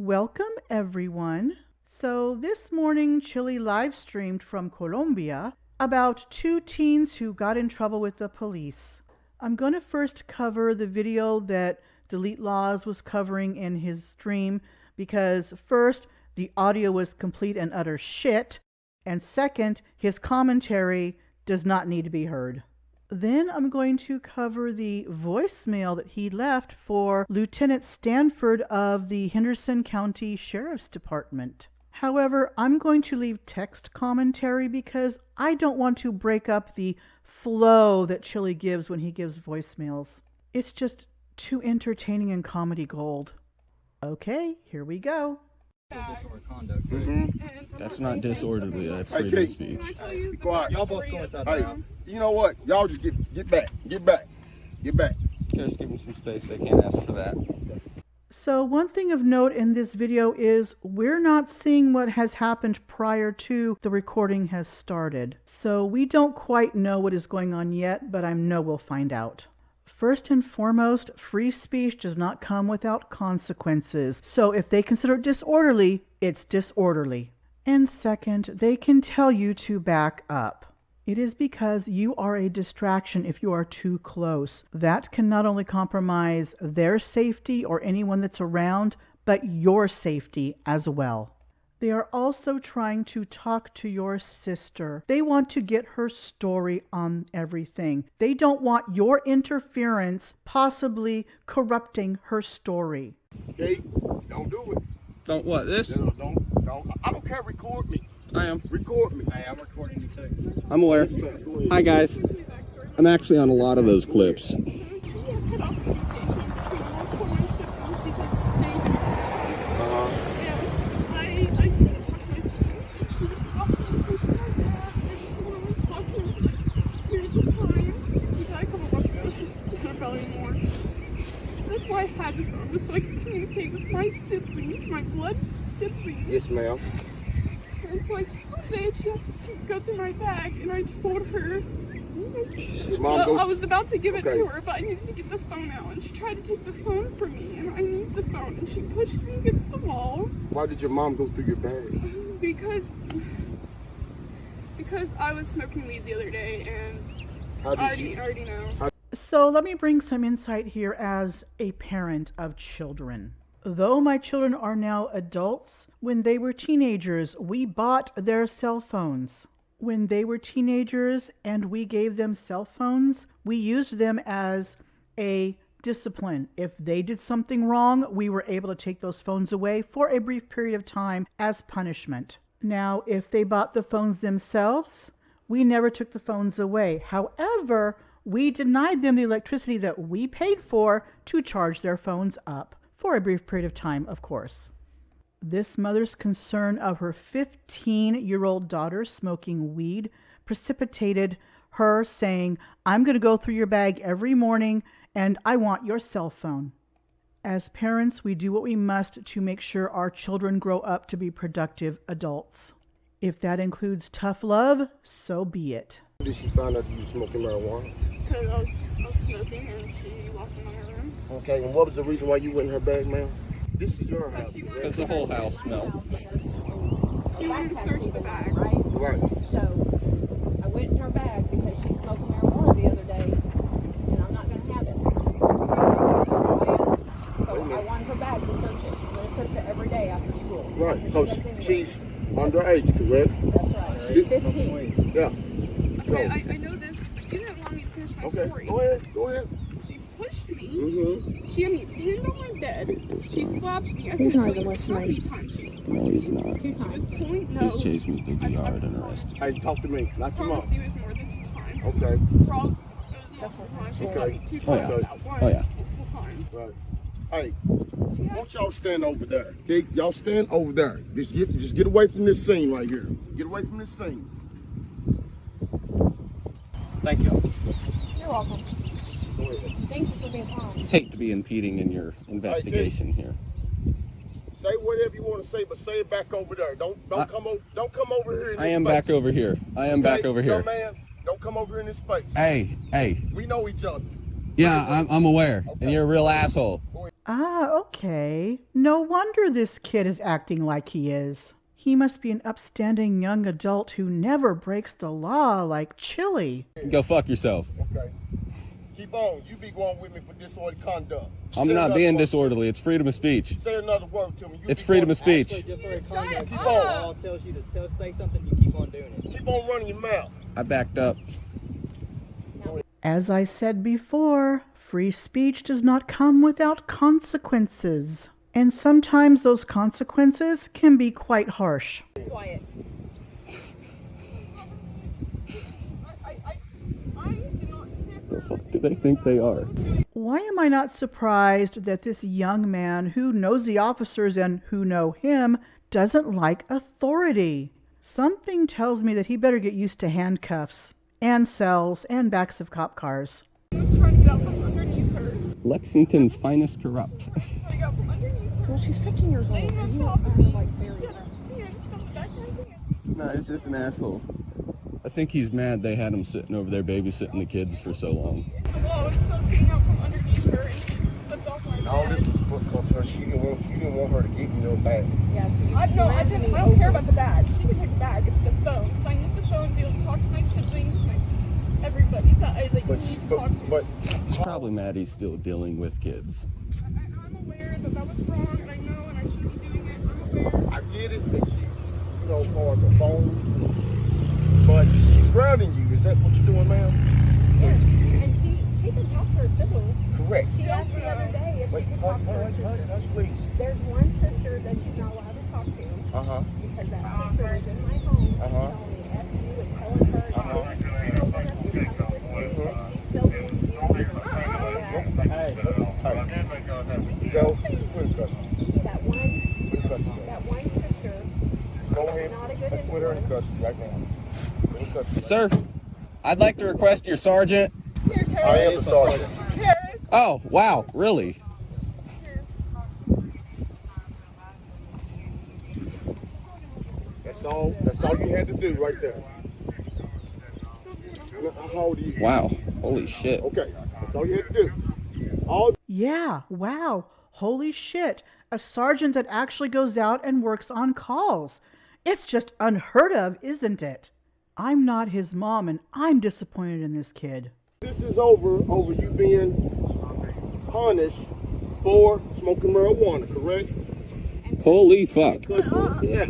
Welcome, everyone. So this morning, Chile live streamed from Colombia about two teens who got in trouble with the police. I'm going to first cover the video that Delete Lawz was covering in his stream because first, the audio was complete and utter shit, and second, his commentary does not need to be heard. Then I'm going to cover the voicemail that he left for Lieutenant Stanford of the Henderson County Sheriff's Department. However, I'm going to leave text commentary because I don't want to break up the flow that Chili gives when he gives voicemails. It's just too entertaining and comedy gold. Okay, here we go. That's not disorderly, that's freedom of speech. Be quiet. Y'all both go inside the house. You know what? Y'all just get back. Just give them some space, they can't ask for that. So one thing of note in this video is we're not seeing what has happened prior to the recording has started. So we don't quite know what is going on yet, but I know we'll find out. First and foremost, free speech does not come without consequences. So if they consider it disorderly, it's disorderly. And second, they can tell you to back up. It is because you are a distraction if you are too close. That can not only compromise their safety or anyone that's around, but your safety as well. They are also trying to talk to your sister. They want to get her story on everything. They don't want your interference possibly corrupting her story. Okay? Don't do it. Don't what, this? Don't. I don't care. Record me. I am. Record me. Hey, I'm recording you too. I'm aware. Hi guys. I'm actually on a lot of those clips. That's why I had to go, so I could communicate with my siblings, my blood siblings. Yes, ma'am. And so I said she has to go through my bag, and I told her, Mom, I was about to give it to her, but I needed to get the phone out, and she tried to take the phone from me, and I need the phone, and she pushed me against the wall. Why did your mom go through your bag? Because I was smoking weed the other day, and How I did already know. So let me bring some insight here as a parent of children. Though my children are now adults, when they were teenagers, we bought their cell phones. When they were teenagers and we gave them cell phones, we used them as a discipline. If they did something wrong, we were able to take those phones away for a brief period of time as punishment. Now, if they bought the phones themselves, we never took the phones away. However, we denied them the electricity that we paid for to charge their phones up for a brief period of time, of course. This mother's concern of her 15-year-old daughter smoking weed precipitated her saying, "I'm going to go through your bag every morning and I want your cell phone." As parents, we do what we must to make sure our children grow up to be productive adults. If that includes tough love, so be it. How did she find out you were smoking marijuana? Because I was smoking, and she walked in my room. Okay, and what was the reason why you went in her bag, ma'am? This is your house. Because the whole house smelled. She wanted to search the bag. Right. So I went in her bag because she smoked marijuana the other day, and I'm not going to have it. So I want her bag to search it. I'm going to search it every day after school. Right, because she's underage, correct? That's right. She's 15. Yeah. Okay, I know this, but you didn't allow me to finish my Okay, story. go ahead. She pushed me. Mm-hmm. She had me pinned on my bed. She slapped me. I He's can not tell even you listening. how many times she slapped me. No, he's not. 2 She times. was pulling, no. He's chasing me through the yard and arrested. Hey, talk to me, not I your promise mom. you it was more than 2 times. Okay. Probably, it was multiple times. She Okay. slapped me 2 Oh, times yeah. at once. Oh, yeah. Multiple times. Right. Hey, She had won't y'all stand over there? Okay, y'all stand over there. Just get away from this scene right here. Get away from this scene. Thank you. You're welcome. Go ahead. Thank you for being calm. Hate to be impeding in your investigation here. Say whatever you want to say, but say it back over there. Don't come over here. In I this am space. back over here. I am back over here. Young man, don't come over here in this space. Hey. We know each other. Yeah, I'm aware. Okay. And you're a real asshole. Go ahead. Ah, okay. No wonder this kid is acting like he is. He must be an upstanding young adult who never breaks the law like Chili. Go fuck yourself. Okay. Keep on. You be going with me for disorderly conduct. I'm Say not another being word. disorderly. It's freedom of speech. Say another word to me. You It's be freedom going- of speech. Actually, just for a contact, Keep the on. law tells you to say something, you keep on doing it. Keep on running your mouth. I backed up. As I said before, free speech does not come without consequences. And sometimes those consequences can be quite harsh. Quiet. I do not The fuck do they think they are? Why am I not surprised that this young man who knows the officers and who know him doesn't like authority? Something tells me that he better get used to handcuffs and cells and backs of cop cars. I was trying to get out from underneath her. Lexington's finest corrupt. Trying to get out from underneath her. Well, she's 15 years old. I and have you to are help me. like very Yeah, just come back right here. No, it's just an asshole. I think he's mad they had him sitting over there babysitting the kids for so long. Well, I was still getting out from underneath her and she slipped off my All bed. this was because her. She didn't want her to get in your bag. Yeah, so you I slammed me don't care over. about the bag. She can take the bag. It's the phone. So I need the phone to be able to talk to my siblings, everybody that I need to talk to. But He's probably mad he's still dealing with kids. I'm aware that that was wrong, and I know, and I shouldn't be doing it. I'm aware. I get it that she, for the phone. But she's grounding you. Is that what you're doing, ma'am? Yes, and she can talk to her siblings. Correct. She asked the other day if Wait, she could talk to her hush, sister. hush, please. There's one sister that she's not allowed to talk to Uh-huh. because that sister was in my home Uh-huh. telling me F you and telling her that Uh-huh. you don't want us to talk with you, that she's so confused. Hey, Joe, put in custody. That one Put in custody. sister Go ahead. not a good Let's put her in influence. custody right now. Put her in custody. Sir, I'd like to request your sergeant. Here, Karis. I am the sergeant. Karis. Oh, wow, really? That's all you had to do right there. How old are you? Wow, holy shit. Okay, that's all you had to do. All Yeah, wow, holy shit. A sergeant that actually goes out and works on calls. It's just unheard of, isn't it? I'm not his mom and I'm disappointed in this kid. this is over you being punished for smoking marijuana, correct? Holy fuck. Yeah,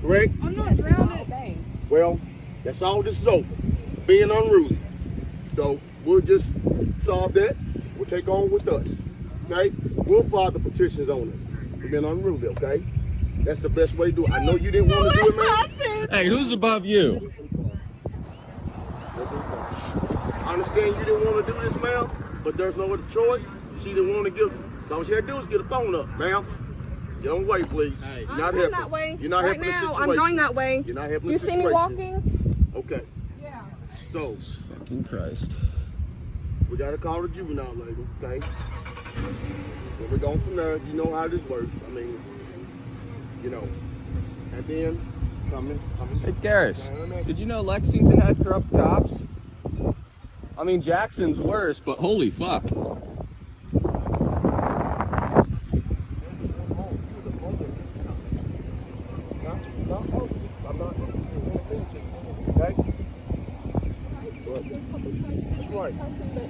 correct? I'm not grounded. Well, that's all this is over. Being unruly. So we'll just solve that. We'll take on with us. Okay? We'll file the petitions on it. For being unruly, okay? That's the best way to do it. I know you didn't want to do it, man. Hey, who's above you? I understand you didn't want to do this, ma'am, but there's no other choice. She didn't want to give. So all she had to do is get a phone up, ma'am. Get on the way, please. Hey. You're I'm not going helping. that way. You're not right helping the now. situation. I'm going that way. You're not helping You the see situation. me walking? Okay. Yeah. So Fucking Christ. we got to call the juvenile lady, okay? When we're going from there, you know how this works. I mean, and then coming. Hey, Garris, did you know Lexington had corrupt cops? I mean, Jackson's worse, but holy fuck.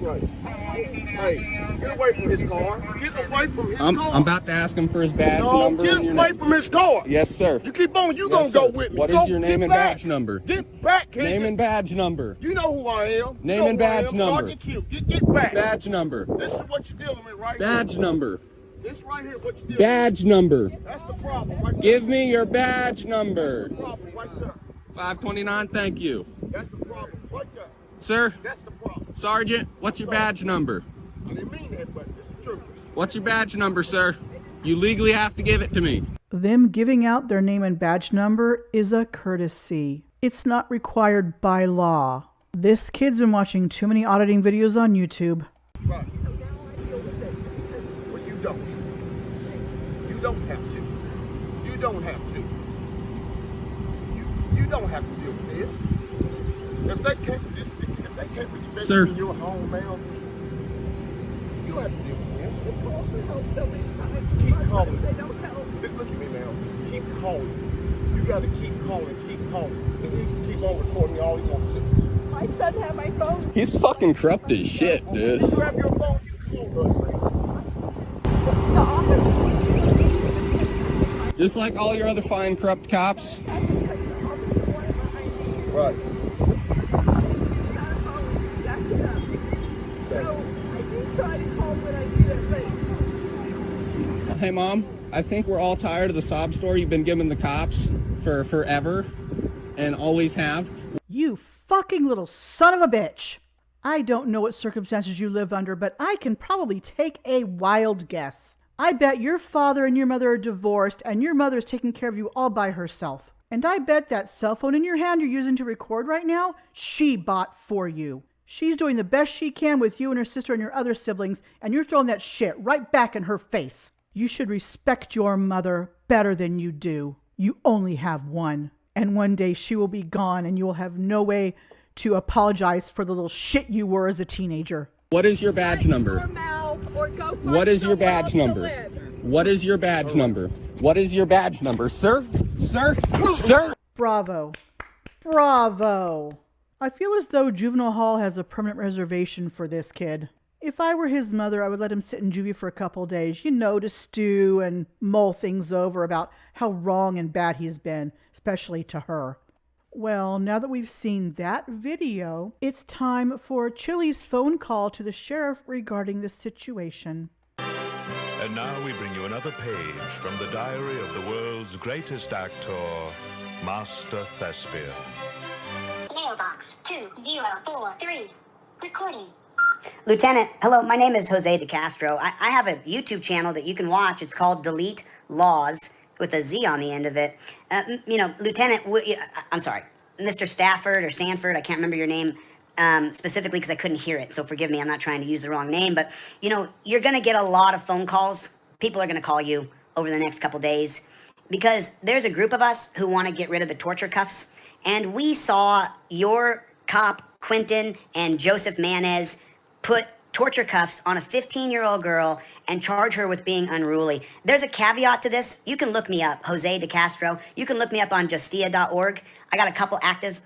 Right. Hey, get away from his car. Get away from his I'm car. about to ask him for his badge No, number get and your away name. from his car. Yes, sir. You keep on, you Yes, gonna go sir. with me. What Go, is your name get and back. badge number? Get back, kid. Name and badge number. You know who I am. Name you know and who I badge am. number. Sergeant Q. Get back. Badge number. This is what you're dealing with right Badge here. number. This right here, what you're dealing Badge number. with. That's the problem right there. Give me your badge number. That's the problem right there. 529, thank you. That's the problem right there. Sir, That's the problem. Sergeant, what's your badge number? I didn't mean that, but it's the truth. What's your badge number, sir? You legally have to give it to me. Them giving out their name and badge number is a courtesy. It's not required by law. This kid's been watching too many auditing videos on YouTube. Right. Well, you don't. You don't have to. You don't have to. You don't have to deal with this. If they can't respect Sir. you in your home, ma'am, you don't have to deal with this. The calls for help so many times. Keep My calling. friends, they don't help. Look at me now. Keep calling. You gotta keep calling, keep calling. And he can keep on recording all he wants to. My son had my phone. He's fucking corrupt as shit, dude. You grab your phone, you call us, The office. Just like all your other fine corrupt cops. Right. Hey, Mom, I think we're all tired of the sob story you've been giving the cops for forever and always have. You fucking little son of a bitch. I don't know what circumstances you live under, but I can probably take a wild guess. I bet your father and your mother are divorced and your mother is taking care of you all by herself. And I bet that cell phone in your hand you're using to record right now, she bought for you. She's doing the best she can with you and her sister and your other siblings, and you're throwing that shit right back in her face. You should respect your mother better than you do. You only have one. And one day she will be gone and you will have no way to apologize for the little shit you were as a teenager. What is your badge number? What is your badge number? What is your badge number? What is your badge number, sir? Sir? Sir? Bravo. Bravo. I feel as though juvenile hall has a permanent reservation for this kid. If I were his mother, I would let him sit in juvie for a couple days, you know, to stew and mull things over about how wrong and bad he's been, especially to her. Well, now that we've seen that video, it's time for Chili's phone call to the sheriff regarding the situation. And now we bring you another page from the diary of the world's greatest actor, Master Thespian. Mailbox 2043. Recording. Lieutenant, hello, my name is Jose De Castro. I have a YouTube channel that you can watch. It's called Delete Lawz, with a Z on the end of it. Lieutenant, I'm sorry, Mr. Stafford or Sanford, I can't remember your name specifically because I couldn't hear it, so forgive me, I'm not trying to use the wrong name, but, you're going to get a lot of phone calls. People are going to call you over the next couple days because there's a group of us who want to get rid of the torture cuffs, and we saw your cop, Quentin, and Joseph Manez put torture cuffs on a 15-year-old girl and charge her with being unruly. There's a caveat to this. You can look me up, Jose De Castro. You can look me up on justia.org. I got a couple active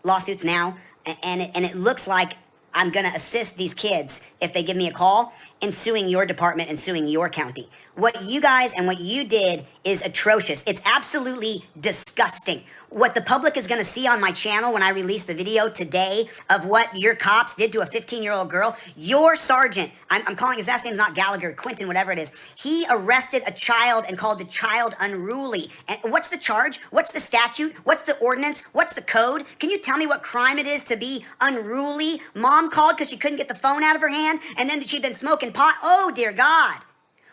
lawsuits now, and it looks like I'm going to assist these kids, if they give me a call, in suing your department and suing your county. What you guys and what you did is atrocious. It's absolutely disgusting. What the public is going to see on my channel when I release the video today of what your cops did to a 15-year-old girl, your sergeant, I'm calling his last name, not Gallagher, Quentin, whatever it is. He arrested a child and called the child unruly. And what's the charge? What's the statute? What's the ordinance? What's the code? Can you tell me what crime it is to be unruly? Mom called because she couldn't get the phone out of her hand, and then she'd been smoking pot. Oh, dear God.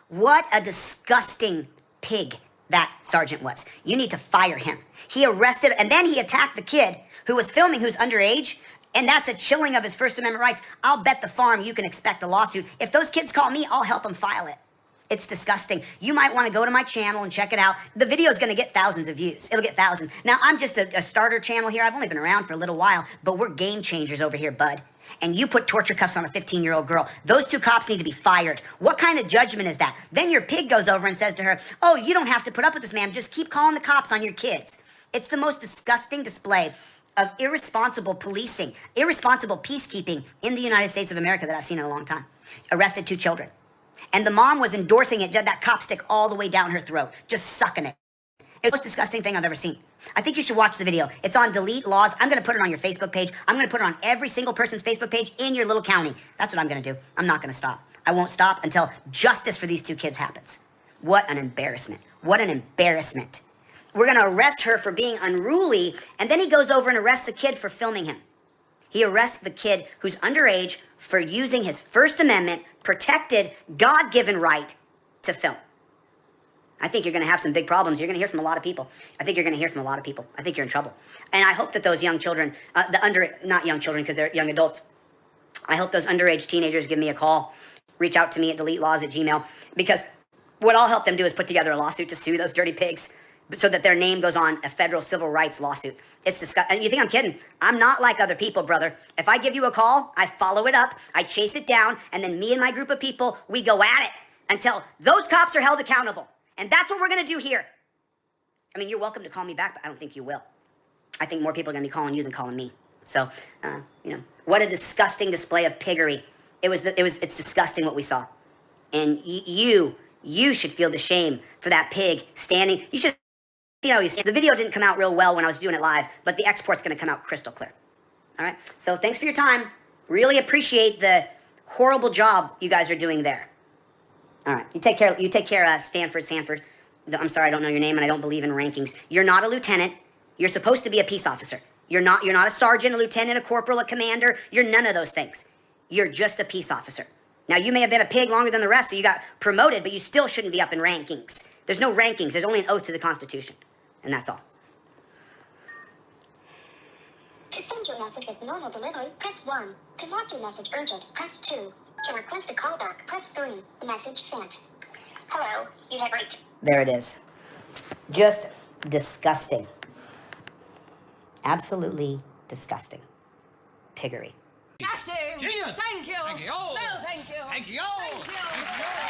What a disgusting pig that sergeant was. You need to fire him. He arrested, and then he attacked the kid who was filming, who's underage, and that's a chilling of his First Amendment rights. I'll bet the farm you can expect a lawsuit. If those kids call me, I'll help them file it. It's disgusting. You might want to go to my channel and check it out. The video is going to get thousands of views. It'll get thousands. Now, I'm just a starter channel here. I've only been around for a little while, but we're game changers over here, bud. And you put torture cuffs on a 15-year-old girl. Those two cops need to be fired. What kind of judgment is that? Then your pig goes over and says to her, oh, you don't have to put up with this, ma'am. Just keep calling the cops on your kids. It's the most disgusting display of irresponsible policing, irresponsible peacekeeping in the United States of America that I've seen in a long time. Arrested 2 children. And the mom was endorsing it, that cop stick all the way down her throat, just sucking it. It's the most disgusting thing I've ever seen. I think you should watch the video. It's on Delete Lawz. I'm going to put it on your Facebook page. I'm going to put it on every single person's Facebook page in your little county. That's what I'm going to do. I'm not going to stop. I won't stop until justice for these 2 kids happens. What an embarrassment. What an embarrassment. We're going to arrest her for being unruly, and then he goes over and arrests the kid for filming him. He arrests the kid who's underage for using his First Amendment protected, God-given right to film. I think you're going to have some big problems. You're going to hear from a lot of people. I think you're going to hear from a lot of people. I think you're in trouble. And I hope that those young children, not young children because they're young adults, I hope those underage teenagers give me a call. Reach out to me at deletelawz@gmail.com, because what I'll help them do is put together a lawsuit to sue those dirty pigs so that their name goes on a federal civil rights lawsuit. It's disgusting. And you think I'm kidding? I'm not like other people, brother. If I give you a call, I follow it up, I chase it down, and then me and my group of people, we go at it until those cops are held accountable. And that's what we're going to do here. I mean, you're welcome to call me back, but I don't think you will. I think more people are going to be calling you than calling me. So, what a disgusting display of piggery. It's disgusting what we saw. And you should feel the shame for that pig standing. You should see how you see. The video didn't come out real well when I was doing it live, but the export's going to come out crystal clear. All right? So thanks for your time. Really appreciate the horrible job you guys are doing there. All right. You take care, Sanford. I'm sorry, I don't know your name, and I don't believe in rankings. You're not a lieutenant. You're supposed to be a peace officer. You're not a sergeant, a lieutenant, a corporal, a commander. You're none of those things. You're just a peace officer. Now, you may have been a pig longer than the rest, so you got promoted, but you still shouldn't be up in rankings. There's no rankings. There's only an oath to the Constitution, and that's all. To send your message with normal delivery, press 1. To mark your message urgent, press 2. To request a callback, press 3. Message sent. Hello, you have reached. There it is. Just disgusting. Absolutely disgusting. Piggery. Acting! Genius! Thank you! Thank you! No, thank you! Thank you! Thank you!